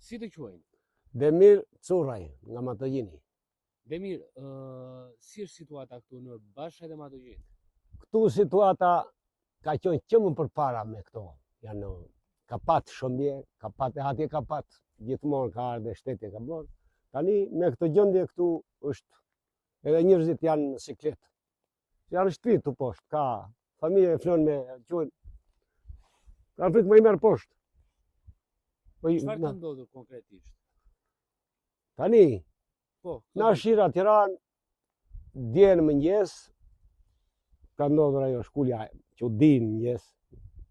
Si të quajnë? Demir Curraj, nga Matogjini. Demir, si është situata këtu në Bashkë dhe Matogjin? Këtu situata ka qenë që më përpara me këto. Janë ka pat shëmbje, ka pat e atje ka pat, gjithmonë ka ardhe shteti ka bërë. Tani me këtë gjendje këtu është edhe njerëzit janë në siklet. Janë shtëpi tu poshtë, ka familje flon me quajnë. Ka frikë më i merr poshtë. Çfarë ka ndodhur konkretisht? Tani, Po, na shira Tiranë, dje në mëngjes, ka ndodhur ajo shkulja që din mëngjes,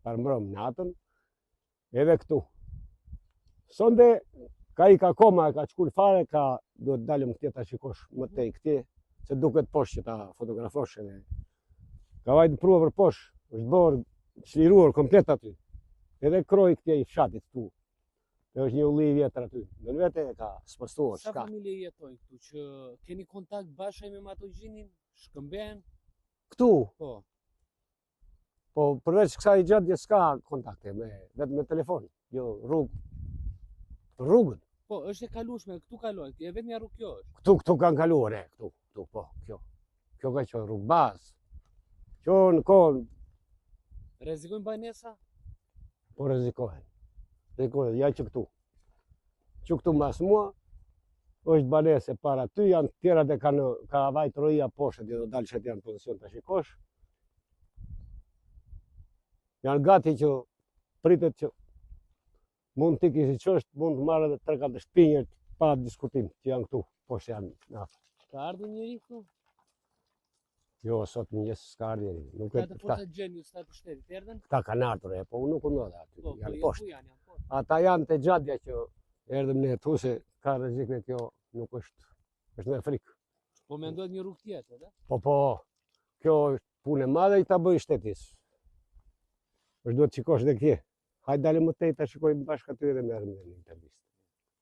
parmbrëm natën, edhe këtu. Sonde, ka i ka koma, ka shkull fare, ka duhet dalëm këtje ta shikosh më tej këtje, se duket poshtë që ta fotografosh edhe. Ka vajtë pruar poshtë, është bërë çliruar komplet aty. Edhe kroj këtje i fshatit këtu. Dhe është një ulli i vjetër aty. Në vete ka spërstuar. Sa familje jetojnë këtu që keni kontakt bashkë me Matogjinin, shkëmben? Këtu, Po. po përveç kësaj gjatje s'ka kontakte vetëm me telefon, jo rrugën. Po, është e kalueshme, këtu kalojnë, e vetmja rrugë kjo është. Këtu kanë kaluar, këtu po, kjo. Kjo ka qenë rrugë bazë. Kjo në kohën, Rrezikojnë banesa? po rrezikohen. Rrezikohen, ja që këtu. Që këtu mas mua, është banese para ty, janë tjerat e ka vajtë roja poshtë, dhe do dalë që janë pozicion të shikosh. Janë gati që pritet që mund t'i kisi qështë, mund të marrë edhe 3-4 shtëpinjër pa diskutim që janë këtu, poshtë janë në afër. Ka ardhur njëri këtu? Jo, sot mëngjes s'ka ardhur njeri. Nuk e Ata forcat gjeni u statë shtetit erdhën? Këta kanë ardhur, po unë nuk u ndodha aty, Po, janë po, poshtë. janë poshtë. Ata janë të gjatja që erdhëm ne tu se ka rrezik me kjo, nuk është me frikë. Po mendojnë një rrugë tjetër, Po, kjo është punë e madhe i ta bëj shtetis. Është duhet të shikosh dhe kje. Hajde dalim më tej ta shikojmë bashkë aty dhe merrem në një intervistë.